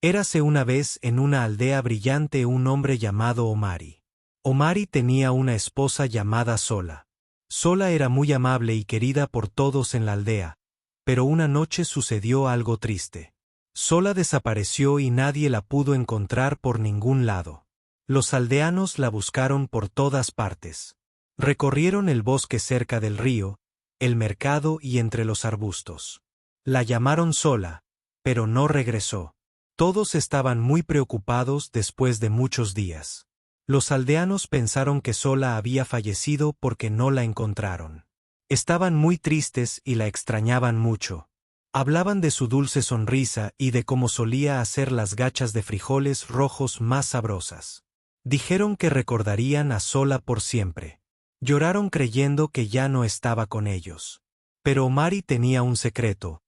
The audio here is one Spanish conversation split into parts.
Érase una vez en una aldea brillante un hombre llamado Omari. Omari tenía una esposa llamada Sola. Sola era muy amable y querida por todos en la aldea, pero una noche sucedió algo triste. Sola desapareció y nadie la pudo encontrar por ningún lado. Los aldeanos la buscaron por todas partes. Recorrieron el bosque cerca del río, el mercado y entre los arbustos. La llamaron Sola, pero no regresó. Todos estaban muy preocupados después de muchos días. Los aldeanos pensaron que Sola había fallecido porque no la encontraron. Estaban muy tristes y la extrañaban mucho. Hablaban de su dulce sonrisa y de cómo solía hacer las gachas de frijoles rojos más sabrosas. Dijeron que recordarían a Sola por siempre. Lloraron creyendo que ya no estaba con ellos. Pero Omari tenía un secreto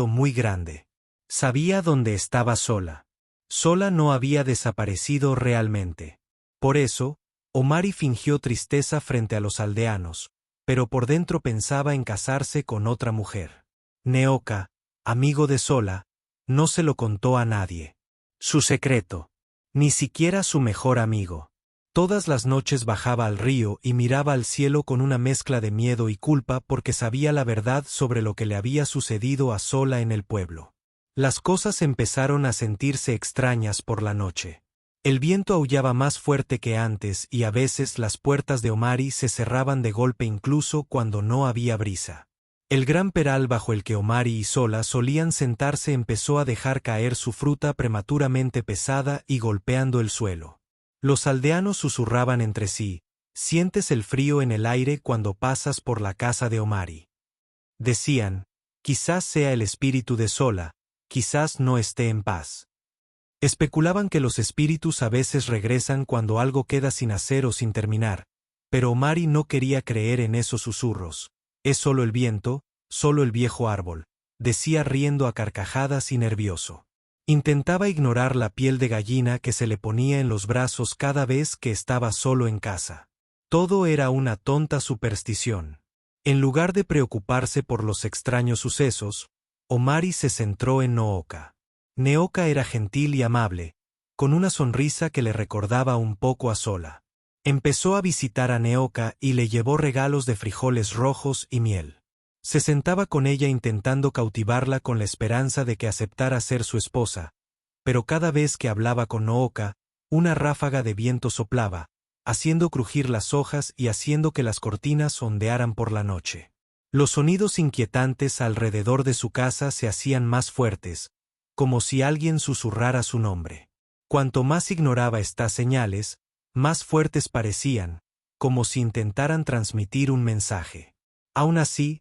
muy grande. Sabía dónde estaba Sola. Sola no había desaparecido realmente. Por eso, Omari fingió tristeza frente a los aldeanos, pero por dentro pensaba en casarse con otra mujer. Neoka, amigo de Sola, no se lo contó a nadie. Su secreto. Ni siquiera su mejor amigo. Todas las noches bajaba al río y miraba al cielo con una mezcla de miedo y culpa porque sabía la verdad sobre lo que le había sucedido a Sola en el pueblo. Las cosas empezaron a sentirse extrañas por la noche. El viento aullaba más fuerte que antes y a veces las puertas de Omari se cerraban de golpe incluso cuando no había brisa. El gran peral bajo el que Omari y Sola solían sentarse empezó a dejar caer su fruta prematuramente pesada y golpeando el suelo. Los aldeanos susurraban entre sí: «Sientes el frío en el aire cuando pasas por la casa de Omari». Decían: «Quizás sea el espíritu de Sola, quizás no esté en paz». Especulaban que los espíritus a veces regresan cuando algo queda sin hacer o sin terminar, pero Omari no quería creer en esos susurros. «Es solo el viento, solo el viejo árbol», decía riendo a carcajadas y nervioso. Intentaba ignorar la piel de gallina que se le ponía en los brazos cada vez que estaba solo en casa. Todo era una tonta superstición. En lugar de preocuparse por los extraños sucesos, Omari se centró en Neoka. Neoka era gentil y amable, con una sonrisa que le recordaba un poco a Sola. Empezó a visitar a Neoka y le llevó regalos de frijoles rojos y miel. Se sentaba con ella intentando cautivarla con la esperanza de que aceptara ser su esposa, pero cada vez que hablaba con Neoka, una ráfaga de viento soplaba, haciendo crujir las hojas y haciendo que las cortinas ondearan por la noche. Los sonidos inquietantes alrededor de su casa se hacían más fuertes, como si alguien susurrara su nombre. Cuanto más ignoraba estas señales, más fuertes parecían, como si intentaran transmitir un mensaje. Aún así,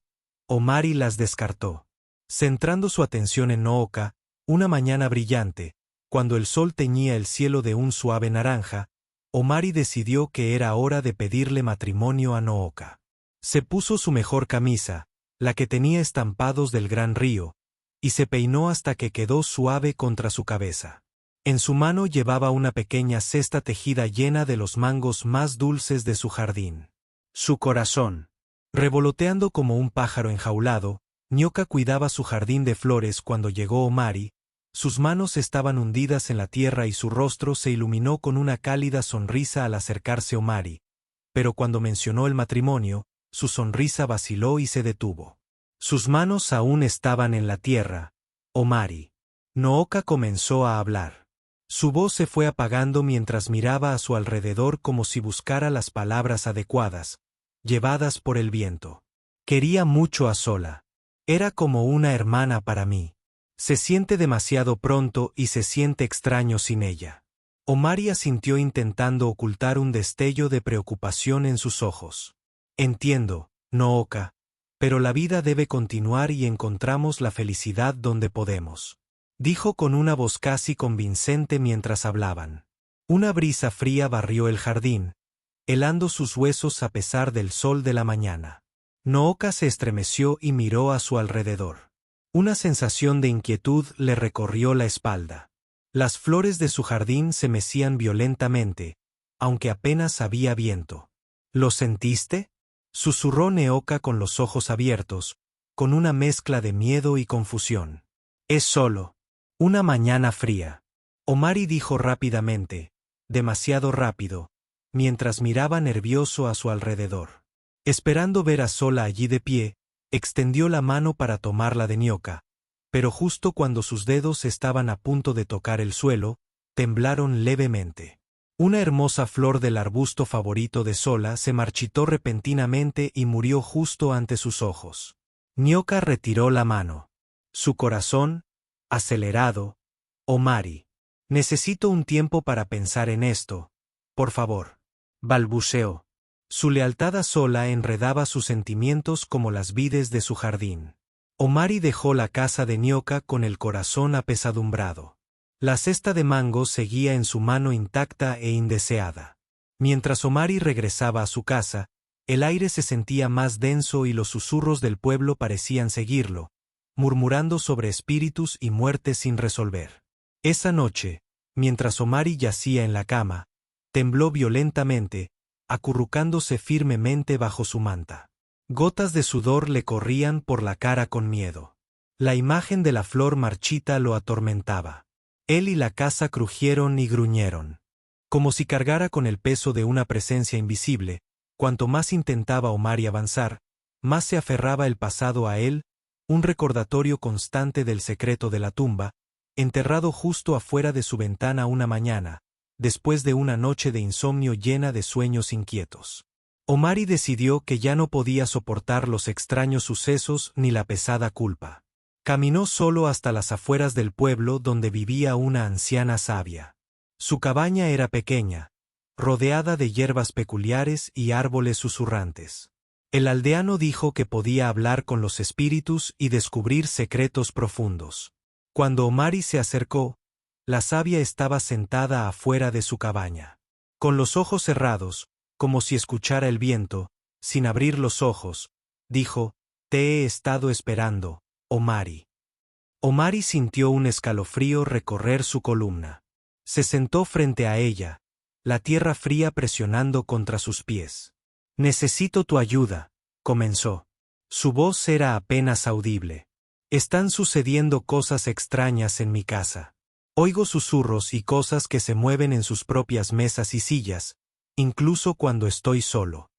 Omari las descartó. Centrando su atención en Neoka, una mañana brillante, cuando el sol teñía el cielo de un suave naranja, Omari decidió que era hora de pedirle matrimonio a Neoka. Se puso su mejor camisa, la que tenía estampados del gran río, y se peinó hasta que quedó suave contra su cabeza. En su mano llevaba una pequeña cesta tejida llena de los mangos más dulces de su jardín. Su corazón. Revoloteando como un pájaro enjaulado, Neoka cuidaba su jardín de flores cuando llegó Omari. Sus manos estaban hundidas en la tierra y su rostro se iluminó con una cálida sonrisa al acercarse Omari, pero cuando mencionó el matrimonio, su sonrisa vaciló y se detuvo. Sus manos aún estaban en la tierra. Omari. Neoka comenzó a hablar. Su voz se fue apagando mientras miraba a su alrededor como si buscara las palabras adecuadas, llevadas por el viento. Quería mucho a Sola. Era como una hermana para mí. Se siente demasiado pronto y se siente extraño sin ella. Omari asintió intentando ocultar un destello de preocupación en sus ojos. Entiendo, Neoka, pero la vida debe continuar y encontramos la felicidad donde podemos, dijo con una voz casi convincente mientras hablaban. Una brisa fría barrió el jardín, helando sus huesos a pesar del sol de la mañana. Neoka se estremeció y miró a su alrededor. Una sensación de inquietud le recorrió la espalda. Las flores de su jardín se mecían violentamente, aunque apenas había viento. ¿Lo sentiste?, susurró Neoka con los ojos abiertos, con una mezcla de miedo y confusión. Es solo. Una mañana fría. Omari dijo rápidamente, demasiado rápido, mientras miraba nervioso a su alrededor. Esperando ver a Sola allí de pie, extendió la mano para tomarla de Nyoka, pero justo cuando sus dedos estaban a punto de tocar el suelo, temblaron levemente. Una hermosa flor del arbusto favorito de Sola se marchitó repentinamente y murió justo ante sus ojos. Nyoka retiró la mano. Su corazón, acelerado. Omari. Necesito un tiempo para pensar en esto. Por favor. Balbuceó. Su lealtad a Sola enredaba sus sentimientos como las vides de su jardín. Omari dejó la casa de Nyoka con el corazón apesadumbrado. La cesta de mangos seguía en su mano intacta e indeseada. Mientras Omari regresaba a su casa, el aire se sentía más denso y los susurros del pueblo parecían seguirlo, murmurando sobre espíritus y muertes sin resolver. Esa noche, mientras Omari yacía en la cama, tembló violentamente, acurrucándose firmemente bajo su manta. Gotas de sudor le corrían por la cara con miedo. La imagen de la flor marchita lo atormentaba. Él y la casa crujieron y gruñeron. Como si cargara con el peso de una presencia invisible, cuanto más intentaba Omari avanzar, más se aferraba el pasado a él, un recordatorio constante del secreto de la tumba, enterrado justo afuera de su ventana una mañana, después de una noche de insomnio llena de sueños inquietos. Omari decidió que ya no podía soportar los extraños sucesos ni la pesada culpa. Caminó solo hasta las afueras del pueblo donde vivía una anciana sabia. Su cabaña era pequeña, rodeada de hierbas peculiares y árboles susurrantes. El aldeano dijo que podía hablar con los espíritus y descubrir secretos profundos. Cuando Omari se acercó, la sabia estaba sentada afuera de su cabaña. Con los ojos cerrados, como si escuchara el viento, sin abrir los ojos, dijo: «Te he estado esperando, Omari». Omari sintió un escalofrío recorrer su columna. Se sentó frente a ella, la tierra fría presionando contra sus pies. «Necesito tu ayuda», comenzó. Su voz era apenas audible. «Están sucediendo cosas extrañas en mi casa. Oigo susurros y cosas que se mueven en sus propias mesas y sillas, incluso cuando estoy solo».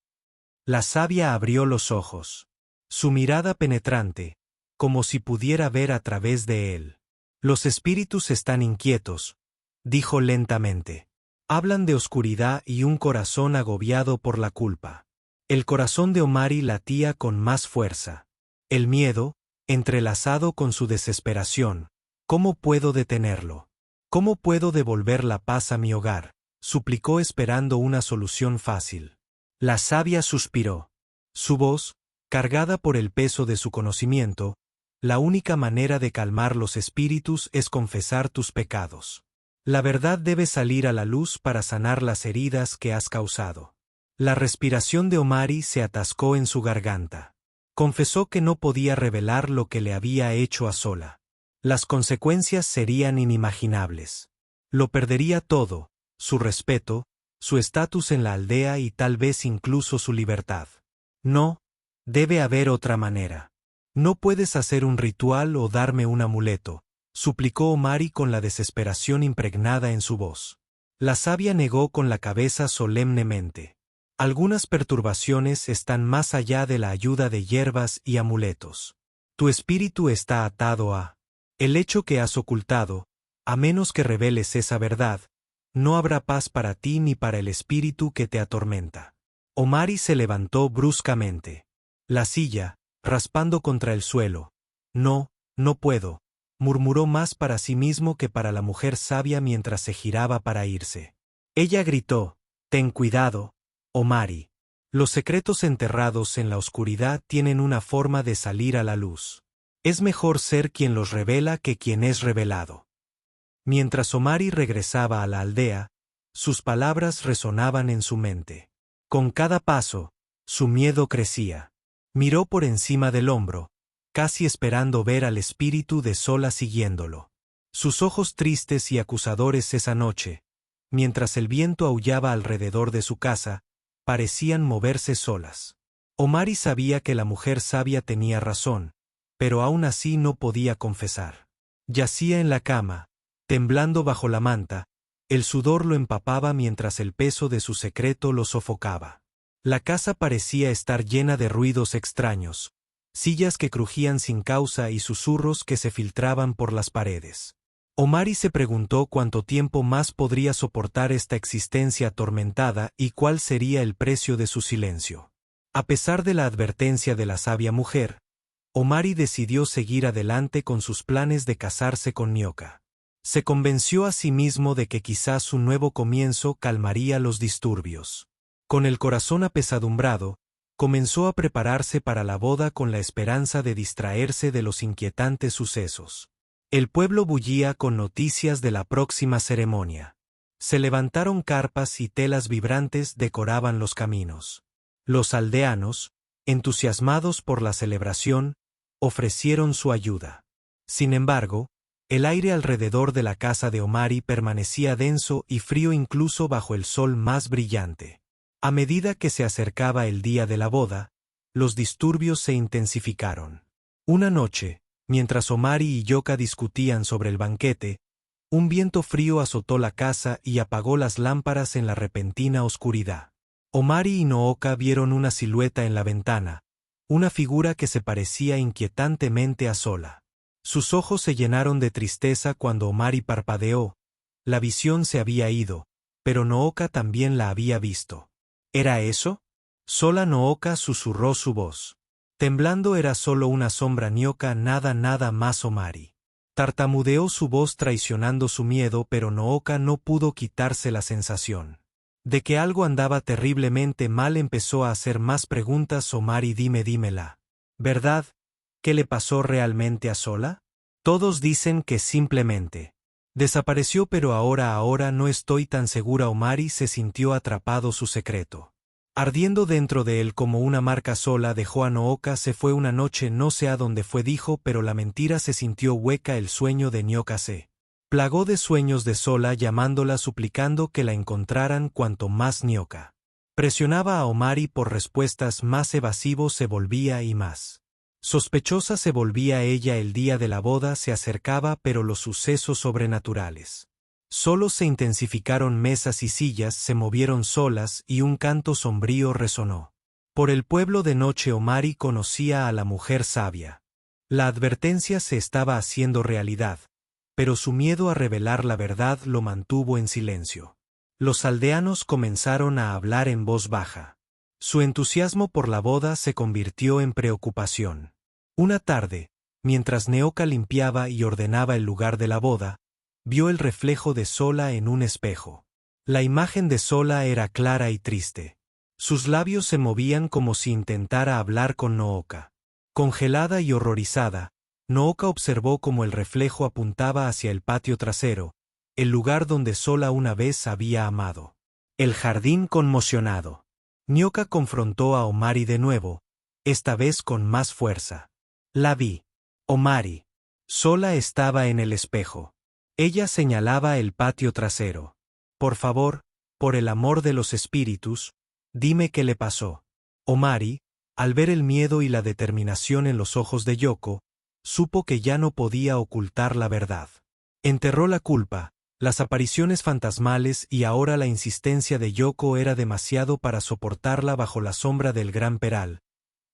La sabia abrió los ojos. Su mirada penetrante, como si pudiera ver a través de él. «Los espíritus están inquietos», dijo lentamente. «Hablan de oscuridad y un corazón agobiado por la culpa». El corazón de Omari latía con más fuerza. El miedo, entrelazado con su desesperación. «¿Cómo puedo detenerlo? ¿Cómo puedo devolver la paz a mi hogar?», suplicó esperando una solución fácil. La sabia suspiró. Su voz, cargada por el peso de su conocimiento: «La única manera de calmar los espíritus es confesar tus pecados. La verdad debe salir a la luz para sanar las heridas que has causado». La respiración de Omari se atascó en su garganta. Confesó que no podía revelar lo que le había hecho a Sola. Las consecuencias serían inimaginables. Lo perdería todo: su respeto, su estatus en la aldea y tal vez incluso su libertad. «No, debe haber otra manera. No puedes hacer un ritual o darme un amuleto», suplicó Omari con la desesperación impregnada en su voz. La sabia negó con la cabeza solemnemente. «Algunas perturbaciones están más allá de la ayuda de hierbas y amuletos. Tu espíritu está atado a el hecho que has ocultado. A menos que reveles esa verdad, no habrá paz para ti ni para el espíritu que te atormenta». Omari se levantó bruscamente. La silla, raspando contra el suelo. «No, no puedo», murmuró más para sí mismo que para la mujer sabia mientras se giraba para irse. Ella gritó: «Ten cuidado, Omari. Los secretos enterrados en la oscuridad tienen una forma de salir a la luz. Es mejor ser quien los revela que quien es revelado». Mientras Omari regresaba a la aldea, sus palabras resonaban en su mente. Con cada paso, su miedo crecía. Miró por encima del hombro, casi esperando ver al espíritu de Sola siguiéndolo. Sus ojos tristes y acusadores esa noche, mientras el viento aullaba alrededor de su casa, parecían moverse solas. Omari sabía que la mujer sabia tenía razón, pero aún así no podía confesar. Yacía en la cama, temblando bajo la manta, el sudor lo empapaba mientras el peso de su secreto lo sofocaba. La casa parecía estar llena de ruidos extraños, sillas que crujían sin causa y susurros que se filtraban por las paredes. Omari se preguntó cuánto tiempo más podría soportar esta existencia atormentada y cuál sería el precio de su silencio. A pesar de la advertencia de la sabia mujer, Omari decidió seguir adelante con sus planes de casarse con Nyoka. Se convenció a sí mismo de que quizás su nuevo comienzo calmaría los disturbios. Con el corazón apesadumbrado, comenzó a prepararse para la boda con la esperanza de distraerse de los inquietantes sucesos. El pueblo bullía con noticias de la próxima ceremonia. Se levantaron carpas y telas vibrantes decoraban los caminos. Los aldeanos, entusiasmados por la celebración, ofrecieron su ayuda. Sin embargo, el aire alrededor de la casa de Omari permanecía denso y frío incluso bajo el sol más brillante. A medida que se acercaba el día de la boda, los disturbios se intensificaron. Una noche, mientras Omari y Nyoka discutían sobre el banquete, un viento frío azotó la casa y apagó las lámparas en la repentina oscuridad. Omari y Nooka vieron una silueta en la ventana, una figura que se parecía inquietantemente a Sola. Sus ojos se llenaron de tristeza cuando Omari parpadeó. La visión se había ido, pero Nooka también la había visto. ¿Era eso? Sola Nooka susurró su voz. Temblando era solo una sombra Nyoka, nada más Omari. Tartamudeó su voz traicionando su miedo, pero Nooka no pudo quitarse la sensación de que algo andaba terriblemente mal. Empezó a hacer más preguntas. Omari, dímela. ¿Verdad? ¿Qué le pasó realmente a Sola? Todos dicen que simplemente desapareció, pero ahora no estoy tan segura. Omari se sintió atrapado, su secreto ardiendo dentro de él como una marca. Sola dejó a Nooka, se fue una noche, no sé a dónde fue, dijo, pero la mentira se sintió hueca. El sueño de Nyoka se plagó de sueños de Sola, llamándola, suplicando que la encontraran. Cuanto más Nyoka presionaba a Omari por respuestas, más evasivo se volvía y más sospechosa se volvía ella. El día de la boda se acercaba, pero los sucesos sobrenaturales solo se intensificaron. Mesas y sillas se movieron solas y un canto sombrío resonó por el pueblo de noche. Omari conocía a la mujer sabia. La advertencia se estaba haciendo realidad, pero su miedo a revelar la verdad lo mantuvo en silencio. Los aldeanos comenzaron a hablar en voz baja. Su entusiasmo por la boda se convirtió en preocupación. Una tarde, mientras Nooka limpiaba y ordenaba el lugar de la boda, vio el reflejo de Sola en un espejo. La imagen de Sola era clara y triste. Sus labios se movían como si intentara hablar con Nooka. Congelada y horrorizada, Nooka observó cómo el reflejo apuntaba hacia el patio trasero, el lugar donde Sola una vez había amado. El jardín conmocionado. Nyoka confrontó a Omari de nuevo, esta vez con más fuerza. La vi. Omari. Sola estaba en el espejo. Ella señalaba el patio trasero. Por favor, por el amor de los espíritus, dime qué le pasó. Omari, al ver el miedo y la determinación en los ojos de Yoko, supo que ya no podía ocultar la verdad. Enterró la culpa, las apariciones fantasmales y ahora la insistencia de Yoko era demasiado para soportarla. Bajo la sombra del gran peral,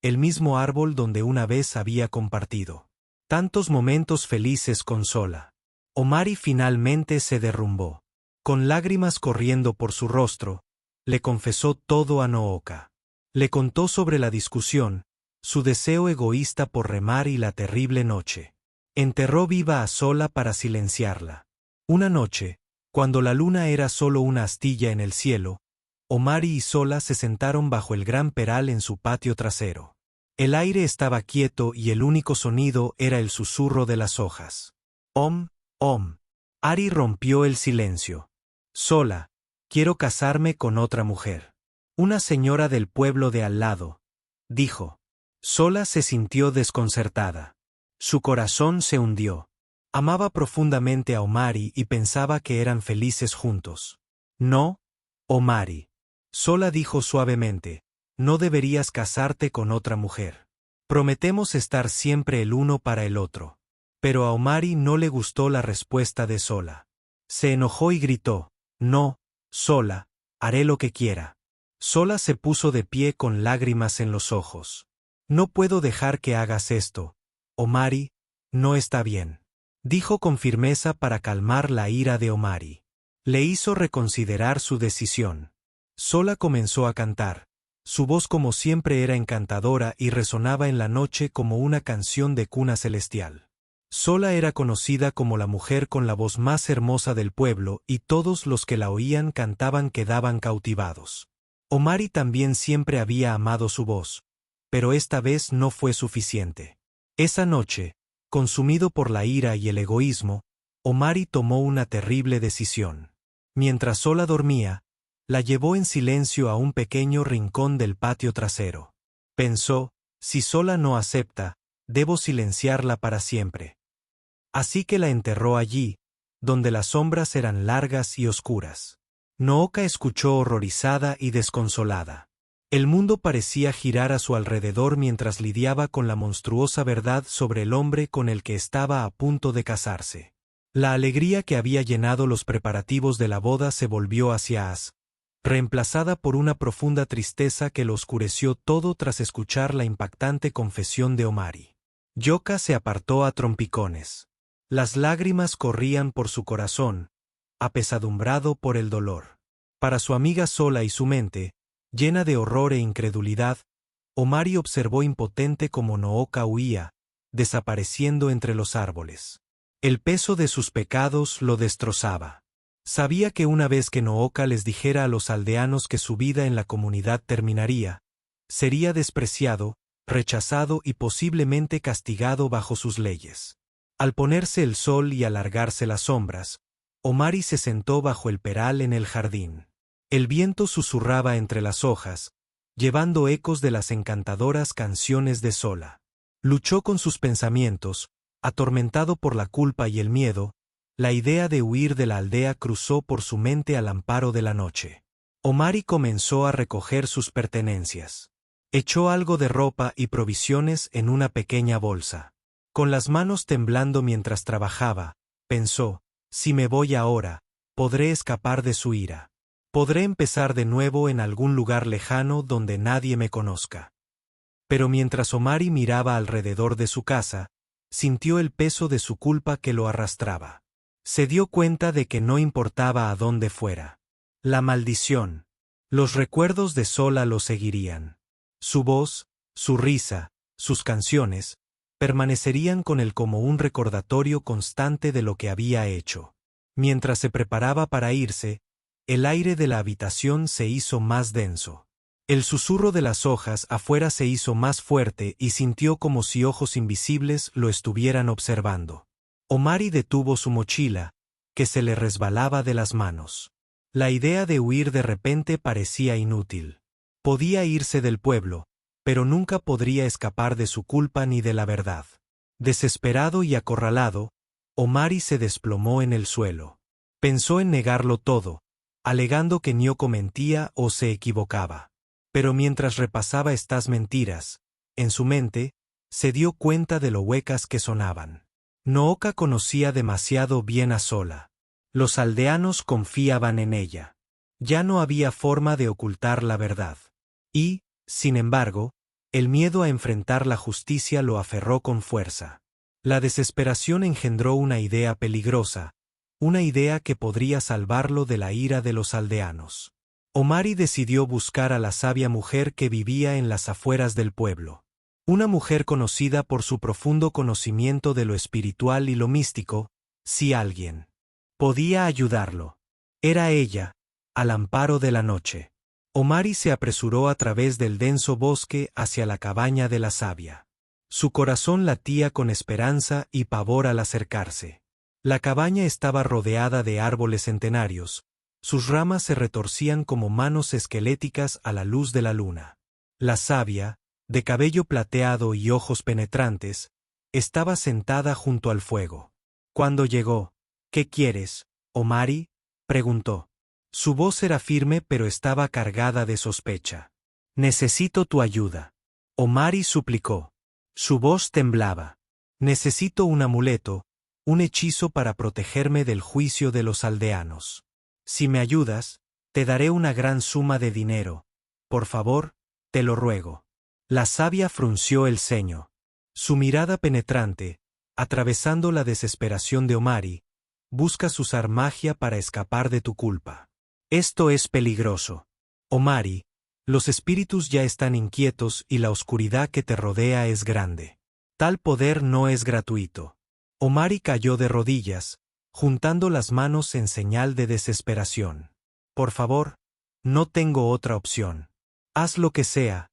el mismo árbol donde una vez había compartido tantos momentos felices con Sola, Omari finalmente se derrumbó. Con lágrimas corriendo por su rostro, le confesó todo a Nooka. Le contó sobre la discusión, su deseo egoísta por remar y la terrible noche. Enterró viva a Sola para silenciarla. Una noche, cuando la luna era solo una astilla en el cielo, Omari y Sola se sentaron bajo el gran peral en su patio trasero. El aire estaba quieto y el único sonido era el susurro de las hojas. Om. Ari rompió el silencio. Sola, quiero casarme con otra mujer. Una señora del pueblo de al lado, dijo. Sola se sintió desconcertada. Su corazón se hundió. Amaba profundamente a Omari y pensaba que eran felices juntos. No, Omari. Sola dijo suavemente, no deberías casarte con otra mujer. Prometemos estar siempre el uno para el otro. Pero a Omari no le gustó la respuesta de Sola. Se enojó y gritó: «No, Sola, haré lo que quiera». Sola se puso de pie con lágrimas en los ojos. «No puedo dejar que hagas esto, Omari, no está bien», dijo con firmeza para calmar la ira de Omari. Le hizo reconsiderar su decisión. Sola comenzó a cantar. Su voz como siempre era encantadora y resonaba en la noche como una canción de cuna celestial. Sola era conocida como la mujer con la voz más hermosa del pueblo y todos los que la oían cantaban quedaban cautivados. Omari también siempre había amado su voz, pero esta vez no fue suficiente. Esa noche, consumido por la ira y el egoísmo, Omari tomó una terrible decisión. Mientras Sola dormía, la llevó en silencio a un pequeño rincón del patio trasero. Pensó: si Sola no acepta, debo silenciarla para siempre. Así que la enterró allí, donde las sombras eran largas y oscuras. Nooka escuchó horrorizada y desconsolada. El mundo parecía girar a su alrededor mientras lidiaba con la monstruosa verdad sobre el hombre con el que estaba a punto de casarse. La alegría que había llenado los preparativos de la boda se volvió hacia As, reemplazada por una profunda tristeza que lo oscureció todo tras escuchar la impactante confesión de Omari. Yoka se apartó a trompicones. Las lágrimas corrían por su corazón, apesadumbrado por el dolor. Para su amiga Sola y su mente, llena de horror e incredulidad, Omari observó impotente cómo Nooka huía, desapareciendo entre los árboles. El peso de sus pecados lo destrozaba. Sabía que una vez que Nooka les dijera a los aldeanos que su vida en la comunidad terminaría, sería despreciado, rechazado y posiblemente castigado bajo sus leyes. Al ponerse el sol y alargarse las sombras, Omari se sentó bajo el peral en el jardín. El viento susurraba entre las hojas, llevando ecos de las encantadoras canciones de Sola. Luchó con sus pensamientos, atormentado por la culpa y el miedo. La idea de huir de la aldea cruzó por su mente al amparo de la noche. Omari comenzó a recoger sus pertenencias. Echó algo de ropa y provisiones en una pequeña bolsa. Con las manos temblando mientras trabajaba, pensó: si me voy ahora, podré escapar de su ira. Podré empezar de nuevo en algún lugar lejano donde nadie me conozca. Pero mientras Omari miraba alrededor de su casa, sintió el peso de su culpa que lo arrastraba. Se dio cuenta de que no importaba a dónde fuera. La maldición. Los recuerdos de Sola lo seguirían. Su voz, su risa, sus canciones, permanecerían con él como un recordatorio constante de lo que había hecho. Mientras se preparaba para irse, el aire de la habitación se hizo más denso. El susurro de las hojas afuera se hizo más fuerte y sintió como si ojos invisibles lo estuvieran observando. Omari detuvo su mochila, que se le resbalaba de las manos. La idea de huir de repente parecía inútil. Podía irse del pueblo, pero nunca podría escapar de su culpa ni de la verdad. Desesperado y acorralado, Omari se desplomó en el suelo. Pensó en negarlo todo, alegando que Nyoko mentía o se equivocaba. Pero mientras repasaba estas mentiras, en su mente, se dio cuenta de lo huecas que sonaban. Nooka conocía demasiado bien a Sola. Los aldeanos confiaban en ella. Ya no había forma de ocultar la verdad. Y, sin embargo, el miedo a enfrentar la justicia lo aferró con fuerza. La desesperación engendró una idea peligrosa, una idea que podría salvarlo de la ira de los aldeanos. Omari decidió buscar a la sabia mujer que vivía en las afueras del pueblo. Una mujer conocida por su profundo conocimiento de lo espiritual y lo místico. Si alguien podía ayudarlo, era ella, al amparo de la noche. Omari se apresuró a través del denso bosque hacia la cabaña de la sabia. Su corazón latía con esperanza y pavor al acercarse. La cabaña estaba rodeada de árboles centenarios. Sus ramas se retorcían como manos esqueléticas a la luz de la luna. La sabia, de cabello plateado y ojos penetrantes, estaba sentada junto al fuego. Cuando llegó: «¿Qué quieres, Omari?», preguntó. Su voz era firme pero estaba cargada de sospecha. «Necesito tu ayuda», Omari suplicó. Su voz temblaba. Necesito un amuleto, un hechizo para protegerme del juicio de los aldeanos. Si me ayudas, te daré una gran suma de dinero. Por favor, te lo ruego. La sabia frunció el ceño. Su mirada penetrante, atravesando la desesperación de Omari, buscas usar magia para escapar de tu culpa. Esto es peligroso. Omari, los espíritus ya están inquietos y la oscuridad que te rodea es grande. Tal poder no es gratuito. Omari cayó de rodillas, juntando las manos en señal de desesperación. Por favor, no tengo otra opción. Haz lo que sea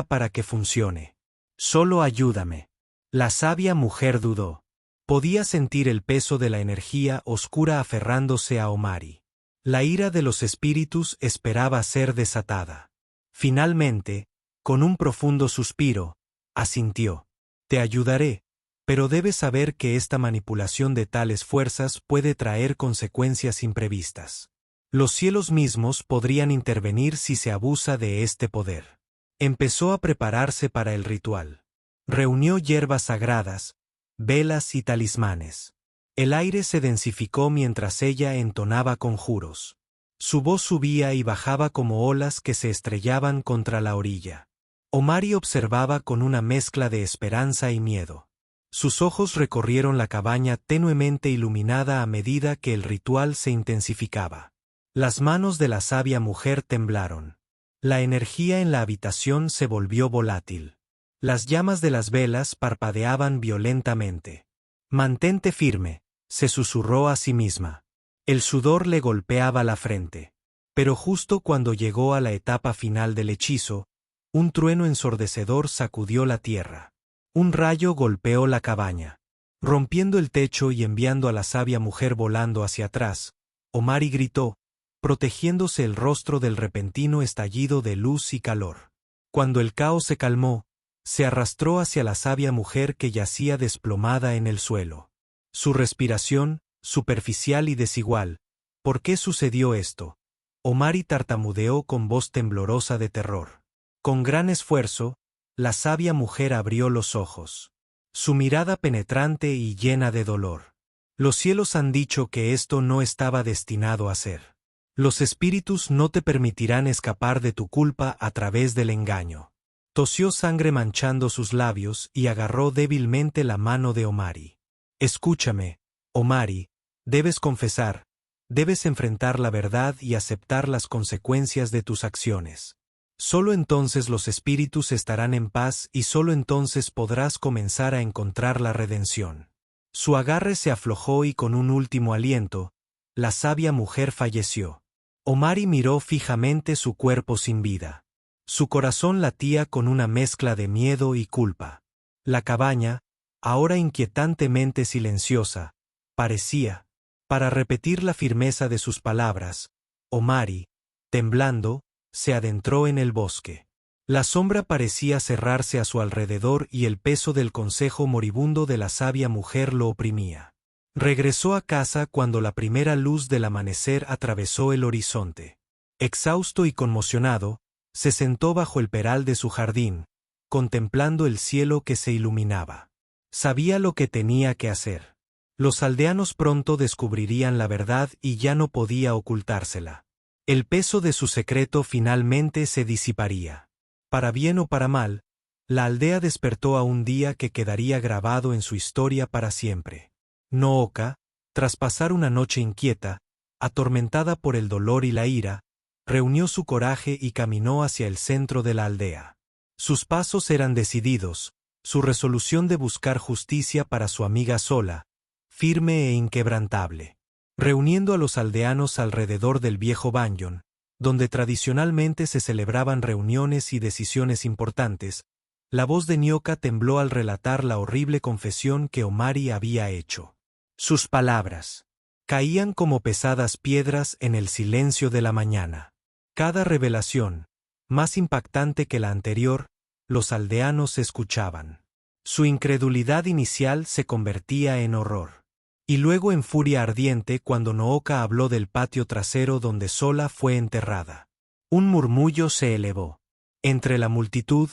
para que funcione. Solo ayúdame. La sabia mujer dudó. Podía sentir el peso de la energía oscura aferrándose a Omari. La ira de los espíritus esperaba ser desatada. Finalmente, con un profundo suspiro, asintió. Te ayudaré, pero debes saber que esta manipulación de tales fuerzas puede traer consecuencias imprevistas. Los cielos mismos podrían intervenir si se abusa de este poder. Empezó a prepararse para el ritual. Reunió hierbas sagradas, velas y talismanes. El aire se densificó mientras ella entonaba conjuros. Su voz subía y bajaba como olas que se estrellaban contra la orilla. Omari observaba con una mezcla de esperanza y miedo. Sus ojos recorrieron la cabaña tenuemente iluminada a medida que el ritual se intensificaba. Las manos de la sabia mujer temblaron. La energía en la habitación se volvió volátil. Las llamas de las velas parpadeaban violentamente. Mantente firme, se susurró a sí misma. El sudor le golpeaba la frente. Pero justo cuando llegó a la etapa final del hechizo, un trueno ensordecedor sacudió la tierra. Un rayo golpeó la cabaña, rompiendo el techo y enviando a la sabia mujer volando hacia atrás. Omari gritó, protegiéndose el rostro del repentino estallido de luz y calor. Cuando el caos se calmó, se arrastró hacia la sabia mujer que yacía desplomada en el suelo. Su respiración, superficial y desigual. ¿Por qué sucedió esto? Omari tartamudeó con voz temblorosa de terror. Con gran esfuerzo, la sabia mujer abrió los ojos. Su mirada penetrante y llena de dolor. Los cielos han dicho que esto no estaba destinado a ser. Los espíritus no te permitirán escapar de tu culpa a través del engaño. Tosió sangre manchando sus labios y agarró débilmente la mano de Omari. Escúchame, Omari, debes confesar, debes enfrentar la verdad y aceptar las consecuencias de tus acciones. Solo entonces los espíritus estarán en paz y solo entonces podrás comenzar a encontrar la redención. Su agarre se aflojó y con un último aliento, la sabia mujer falleció. Omari miró fijamente su cuerpo sin vida. Su corazón latía con una mezcla de miedo y culpa. La cabaña, ahora inquietantemente silenciosa, parecía, para repetir la firmeza de sus palabras, Omari, temblando, se adentró en el bosque. La sombra parecía cerrarse a su alrededor y el peso del consejo moribundo de la sabia mujer lo oprimía. Regresó a casa cuando la primera luz del amanecer atravesó el horizonte. Exhausto y conmocionado, se sentó bajo el peral de su jardín, contemplando el cielo que se iluminaba. Sabía lo que tenía que hacer. Los aldeanos pronto descubrirían la verdad y ya no podía ocultársela. El peso de su secreto finalmente se disiparía. Para bien o para mal, la aldea despertó a un día que quedaría grabado en su historia para siempre. Nooka, tras pasar una noche inquieta, atormentada por el dolor y la ira, reunió su coraje y caminó hacia el centro de la aldea. Sus pasos eran decididos, su resolución de buscar justicia para su amiga sola, firme e inquebrantable. Reuniendo a los aldeanos alrededor del viejo Banyan, donde tradicionalmente se celebraban reuniones y decisiones importantes, la voz de Nyoka tembló al relatar la horrible confesión que Omari había hecho. Sus palabras caían como pesadas piedras en el silencio de la mañana. Cada revelación, más impactante que la anterior, los aldeanos escuchaban. Su incredulidad inicial se convertía en horror. Y luego en furia ardiente cuando Nooka habló del patio trasero donde Sola fue enterrada. Un murmullo se elevó. Entre la multitud,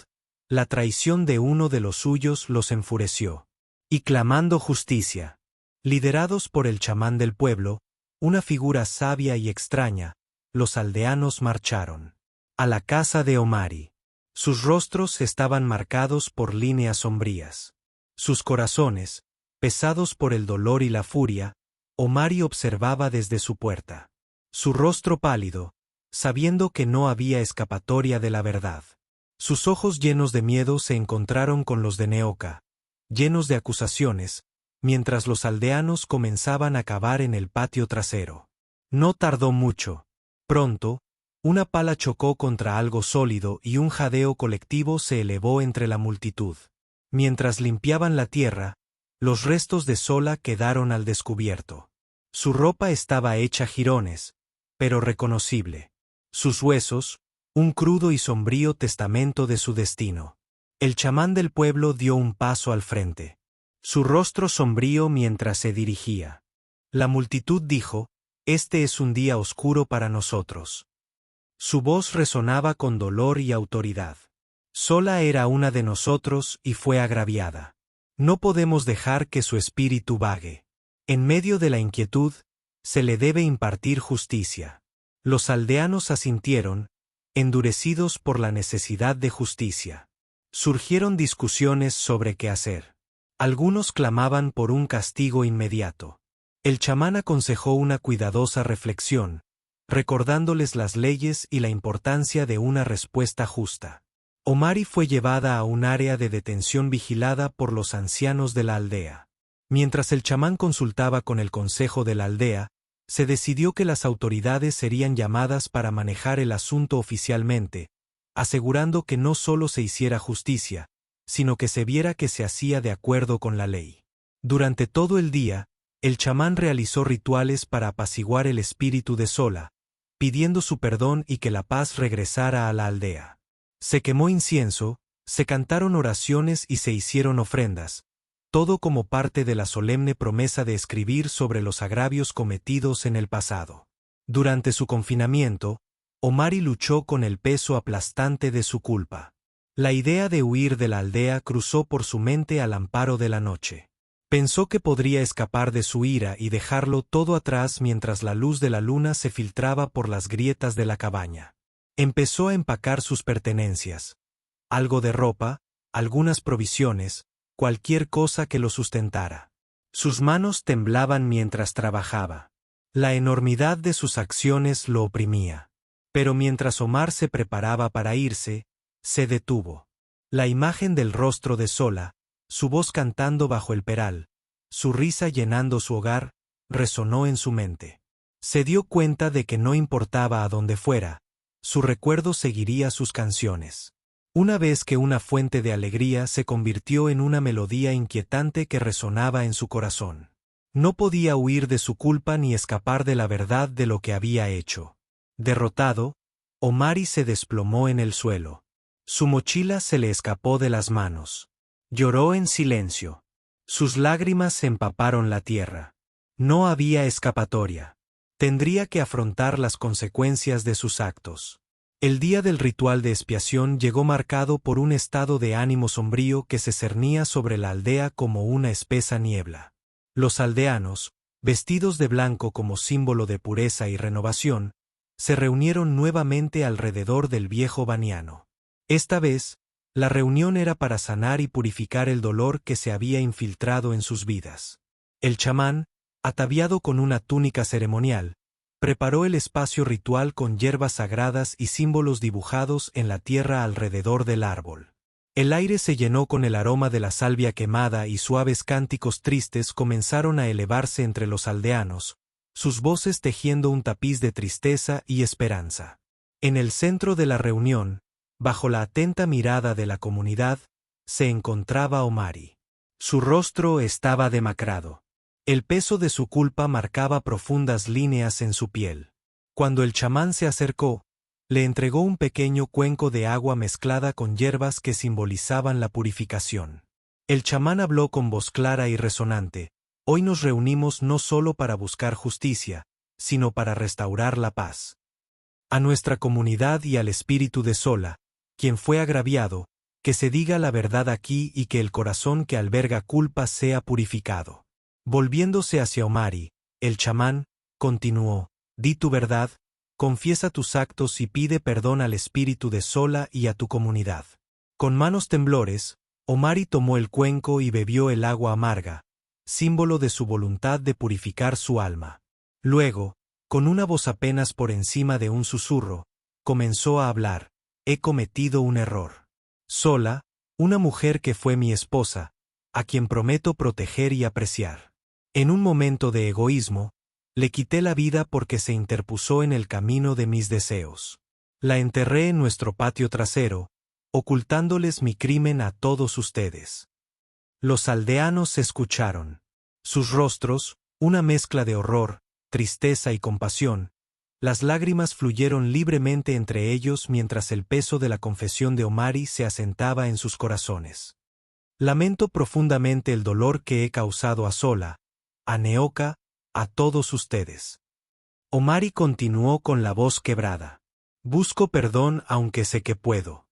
la traición de uno de los suyos los enfureció. y clamando justicia. Liderados por el chamán del pueblo, una figura sabia y extraña, los aldeanos marcharon a la casa de Omari. Sus rostros estaban marcados por líneas sombrías. Sus corazones, pesados por el dolor y la furia, Omari observaba desde su puerta. Su rostro pálido, sabiendo que no había escapatoria de la verdad. Sus ojos llenos de miedo se encontraron con los de Neoka, llenos de acusaciones, mientras los aldeanos comenzaban a cavar en el patio trasero. No tardó mucho. Pronto, una pala chocó contra algo sólido y un jadeo colectivo se elevó entre la multitud. Mientras limpiaban la tierra, los restos de Sola quedaron al descubierto. Su ropa estaba hecha jirones, pero reconocible. Sus huesos, un crudo y sombrío testamento de su destino. El chamán del pueblo dio un paso al frente. Su rostro sombrío mientras se dirigía. La multitud dijo: «Este es un día oscuro para nosotros». Su voz resonaba con dolor y autoridad. Sola era una de nosotros y fue agraviada. No podemos dejar que su espíritu vague. En medio de la inquietud, se le debe impartir justicia. Los aldeanos asintieron, endurecidos por la necesidad de justicia. Surgieron discusiones sobre qué hacer. Algunos clamaban por un castigo inmediato. El chamán aconsejó una cuidadosa reflexión, recordándoles las leyes y la importancia de una respuesta justa. Omari fue llevada a un área de detención vigilada por los ancianos de la aldea. Mientras el chamán consultaba con el consejo de la aldea, se decidió que las autoridades serían llamadas para manejar el asunto oficialmente, asegurando que no solo se hiciera justicia, sino que se viera que se hacía de acuerdo con la ley. Durante todo el día, el chamán realizó rituales para apaciguar el espíritu de Sola, pidiendo su perdón y que la paz regresara a la aldea. Se quemó incienso, se cantaron oraciones y se hicieron ofrendas, todo como parte de la solemne promesa de escribir sobre los agravios cometidos en el pasado. Durante su confinamiento, Omari luchó con el peso aplastante de su culpa. La idea de huir de la aldea cruzó por su mente al amparo de la noche. Pensó que podría escapar de su ira y dejarlo todo atrás mientras la luz de la luna se filtraba por las grietas de la cabaña. Empezó a empacar sus pertenencias. Algo de ropa, algunas provisiones, cualquier cosa que lo sustentara. Sus manos temblaban mientras trabajaba. La enormidad de sus acciones lo oprimía. Pero mientras Omar se preparaba para irse, se detuvo. La imagen del rostro de Sola, su voz cantando bajo el peral, su risa llenando su hogar, resonó en su mente. Se dio cuenta de que no importaba a dónde fuera, su recuerdo seguiría sus canciones. Una vez que una fuente de alegría se convirtió en una melodía inquietante que resonaba en su corazón. No podía huir de su culpa ni escapar de la verdad de lo que había hecho. Derrotado, Omari se desplomó en el suelo. Su mochila se le escapó de las manos. Lloró en silencio. Sus lágrimas empaparon la tierra. No había escapatoria. Tendría que afrontar las consecuencias de sus actos. El día del ritual de expiación llegó marcado por un estado de ánimo sombrío que se cernía sobre la aldea como una espesa niebla. Los aldeanos, vestidos de blanco como símbolo de pureza y renovación, se reunieron nuevamente alrededor del viejo baniano. Esta vez, la reunión era para sanar y purificar el dolor que se había infiltrado en sus vidas. El chamán, ataviado con una túnica ceremonial, preparó el espacio ritual con hierbas sagradas y símbolos dibujados en la tierra alrededor del árbol. El aire se llenó con el aroma de la salvia quemada y suaves cánticos tristes comenzaron a elevarse entre los aldeanos, sus voces tejiendo un tapiz de tristeza y esperanza. En el centro de la reunión, bajo la atenta mirada de la comunidad, se encontraba Omari. Su rostro estaba demacrado. El peso de su culpa marcaba profundas líneas en su piel. Cuando el chamán se acercó, le entregó un pequeño cuenco de agua mezclada con hierbas que simbolizaban la purificación. El chamán habló con voz clara y resonante: «Hoy nos reunimos no solo para buscar justicia, sino para restaurar la paz. A nuestra comunidad y al espíritu de Sola, quien fue agraviado, Que se diga la verdad aquí y que el corazón que alberga culpa sea purificado. Volviéndose hacia Omari, el chamán, continuó, di tu verdad, confiesa tus actos y pide perdón al espíritu de Sola y a tu comunidad. Con manos temblores, Omari tomó el cuenco y bebió el agua amarga, símbolo de su voluntad de purificar su alma. Luego, con una voz apenas por encima de un susurro, comenzó a hablar, he cometido un error. Sola, una mujer que fue mi esposa, a quien prometo proteger y apreciar. En un momento de egoísmo, le quité la vida porque se interpuso en el camino de mis deseos. La enterré en nuestro patio trasero, ocultándoles mi crimen a todos ustedes. Los aldeanos escucharon. Sus rostros, una mezcla de horror, tristeza y compasión, las lágrimas fluyeron libremente entre ellos mientras el peso de la confesión de Omari se asentaba en sus corazones. Lamento profundamente el dolor que he causado a Sola, a Neoka, a todos ustedes. Omari continuó con la voz quebrada. Busco perdón aunque sé que puedo.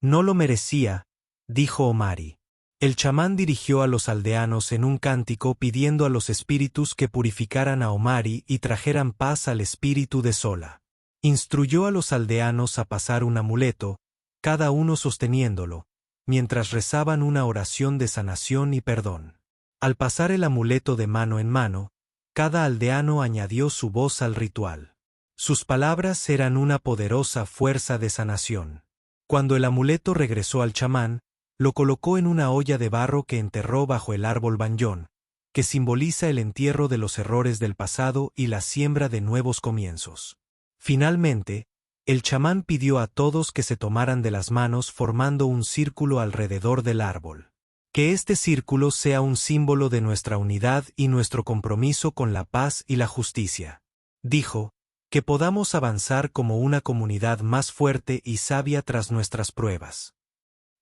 No lo merecía, dijo Omari. El chamán dirigió a los aldeanos en un cántico pidiendo a los espíritus que purificaran a Omari y trajeran paz al espíritu de Sola. Instruyó a los aldeanos a pasar un amuleto, cada uno sosteniéndolo, mientras rezaban una oración de sanación y perdón. Al pasar el amuleto de mano en mano, cada aldeano añadió su voz al ritual. Sus palabras eran una poderosa fuerza de sanación. Cuando el amuleto regresó al chamán, lo colocó en una olla de barro que enterró bajo el árbol bañón, que simboliza el entierro de los errores del pasado y la siembra de nuevos comienzos. Finalmente, el chamán pidió a todos que se tomaran de las manos formando un círculo alrededor del árbol. Que este círculo sea un símbolo de nuestra unidad y nuestro compromiso con la paz y la justicia. Dijo, que podamos avanzar como una comunidad más fuerte y sabia tras nuestras pruebas.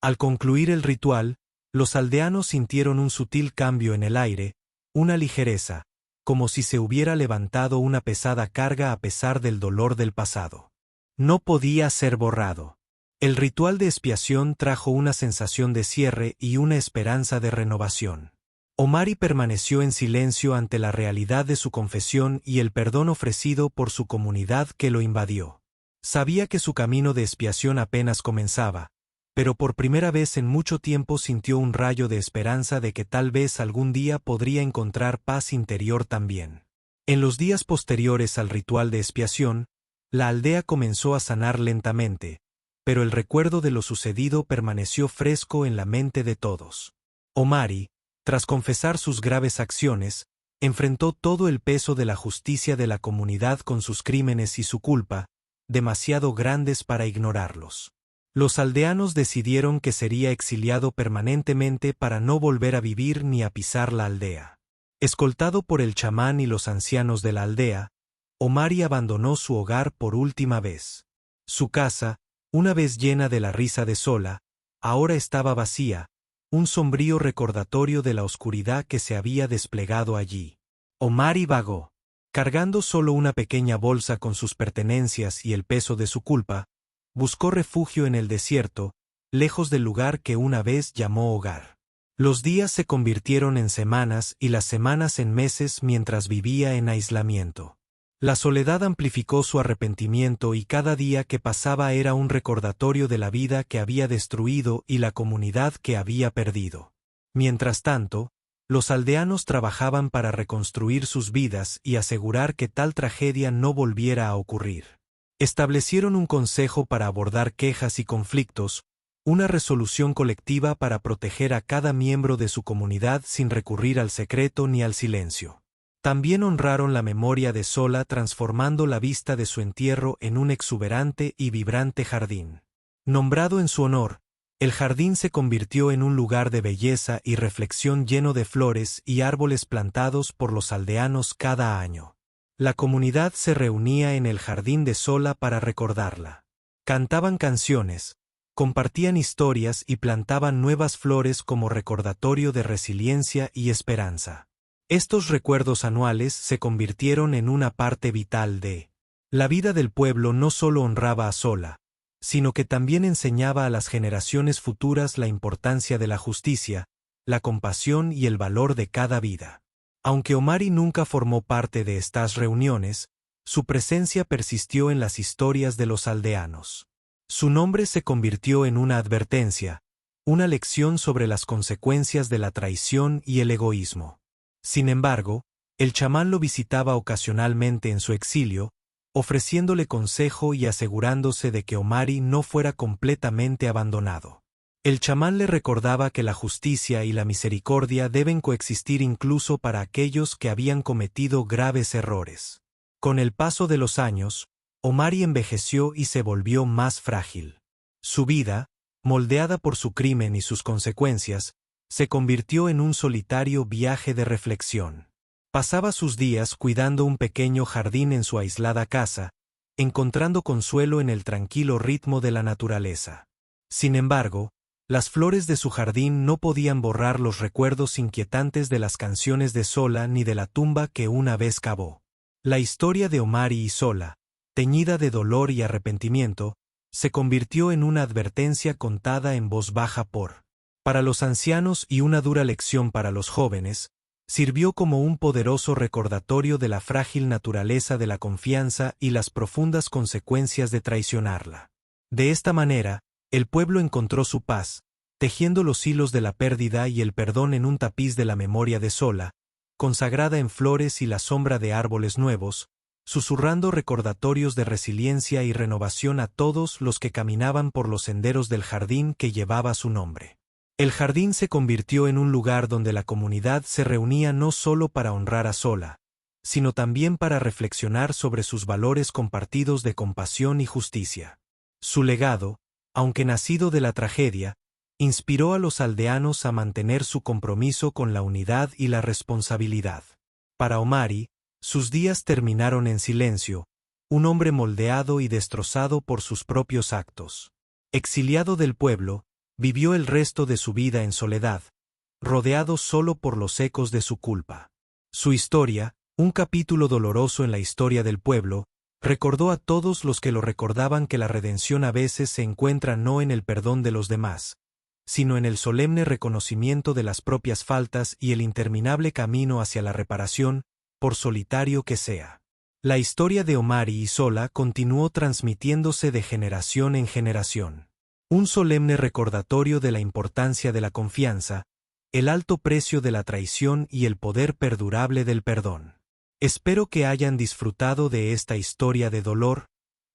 Al concluir el ritual, los aldeanos sintieron un sutil cambio en el aire, una ligereza, como si se hubiera levantado una pesada carga a pesar del dolor del pasado. No podía ser borrado. El ritual de expiación trajo una sensación de cierre y una esperanza de renovación. Omari permaneció en silencio ante la realidad de su confesión y el perdón ofrecido por su comunidad que lo invadió. Sabía que su camino de expiación apenas comenzaba, pero por primera vez en mucho tiempo sintió un rayo de esperanza de que tal vez algún día podría encontrar paz interior también. En los días posteriores al ritual de expiación, la aldea comenzó a sanar lentamente, pero el recuerdo de lo sucedido permaneció fresco en la mente de todos. Omari, tras confesar sus graves acciones, enfrentó todo el peso de la justicia de la comunidad con sus crímenes y su culpa, demasiado grandes para ignorarlos. Los aldeanos decidieron que sería exiliado permanentemente para no volver a vivir ni a pisar la aldea. Escoltado por el chamán y los ancianos de la aldea, Omari abandonó su hogar por última vez. Su casa, una vez llena de la risa de Sola, ahora estaba vacía, un sombrío recordatorio de la oscuridad que se había desplegado allí. Omari vagó, cargando solo una pequeña bolsa con sus pertenencias y el peso de su culpa. Buscó refugio en el desierto, lejos del lugar que una vez llamó hogar. Los días se convirtieron en semanas y las semanas en meses mientras vivía en aislamiento. La soledad amplificó su arrepentimiento y cada día que pasaba era un recordatorio de la vida que había destruido y la comunidad que había perdido. Mientras tanto, los aldeanos trabajaban para reconstruir sus vidas y asegurar que tal tragedia no volviera a ocurrir. Establecieron un consejo para abordar quejas y conflictos, una resolución colectiva para proteger a cada miembro de su comunidad sin recurrir al secreto ni al silencio. También honraron la memoria de Sola transformando la vista de su entierro en un exuberante y vibrante jardín. Nombrado en su honor, el jardín se convirtió en un lugar de belleza y reflexión lleno de flores y árboles plantados por los aldeanos cada año. La comunidad se reunía en el jardín de Sola para recordarla. Cantaban canciones, compartían historias y plantaban nuevas flores como recordatorio de resiliencia y esperanza. Estos recuerdos anuales se convirtieron en una parte vital de la vida del pueblo. No solo honraba a Sola, sino que también enseñaba a las generaciones futuras la importancia de la justicia, la compasión y el valor de cada vida. Aunque Omari nunca formó parte de estas reuniones, su presencia persistió en las historias de los aldeanos. Su nombre se convirtió en una advertencia, una lección sobre las consecuencias de la traición y el egoísmo. Sin embargo, el chamán lo visitaba ocasionalmente en su exilio, ofreciéndole consejo y asegurándose de que Omari no fuera completamente abandonado. El chamán le recordaba que la justicia y la misericordia deben coexistir incluso para aquellos que habían cometido graves errores. Con el paso de los años, Omari envejeció y se volvió más frágil. Su vida, moldeada por su crimen y sus consecuencias, se convirtió en un solitario viaje de reflexión. Pasaba sus días cuidando un pequeño jardín en su aislada casa, encontrando consuelo en el tranquilo ritmo de la naturaleza. Sin embargo, las flores de su jardín no podían borrar los recuerdos inquietantes de las canciones de Sola ni de la tumba que una vez cavó. La historia de Omari y Sola, teñida de dolor y arrepentimiento, se convirtió en una advertencia contada en voz baja para los ancianos y una dura lección para los jóvenes, sirvió como un poderoso recordatorio de la frágil naturaleza de la confianza y las profundas consecuencias de traicionarla. De esta manera, el pueblo encontró su paz, tejiendo los hilos de la pérdida y el perdón en un tapiz de la memoria de Sola, consagrada en flores y la sombra de árboles nuevos, susurrando recordatorios de resiliencia y renovación a todos los que caminaban por los senderos del jardín que llevaba su nombre. El jardín se convirtió en un lugar donde la comunidad se reunía no solo para honrar a Sola, sino también para reflexionar sobre sus valores compartidos de compasión y justicia. Su legado, aunque nacido de la tragedia, inspiró a los aldeanos a mantener su compromiso con la unidad y la responsabilidad. Para Omari, sus días terminaron en silencio, un hombre moldeado y destrozado por sus propios actos. Exiliado del pueblo, vivió el resto de su vida en soledad, rodeado solo por los ecos de su culpa. Su historia, un capítulo doloroso en la historia del pueblo, recordó a todos los que lo recordaban que la redención a veces se encuentra no en el perdón de los demás, sino en el solemne reconocimiento de las propias faltas y el interminable camino hacia la reparación, por solitario que sea. La historia de Omari y Sola continuó transmitiéndose de generación en generación. Un solemne recordatorio de la importancia de la confianza, el alto precio de la traición y el poder perdurable del perdón. Espero que hayan disfrutado de esta historia de dolor,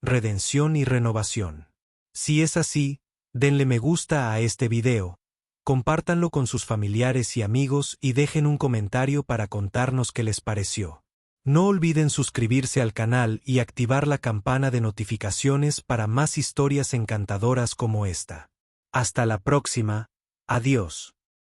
redención y renovación. Si es así, denle me gusta a este video, compártanlo con sus familiares y amigos y dejen un comentario para contarnos qué les pareció. No olviden suscribirse al canal y activar la campana de notificaciones para más historias encantadoras como esta. Hasta la próxima, adiós.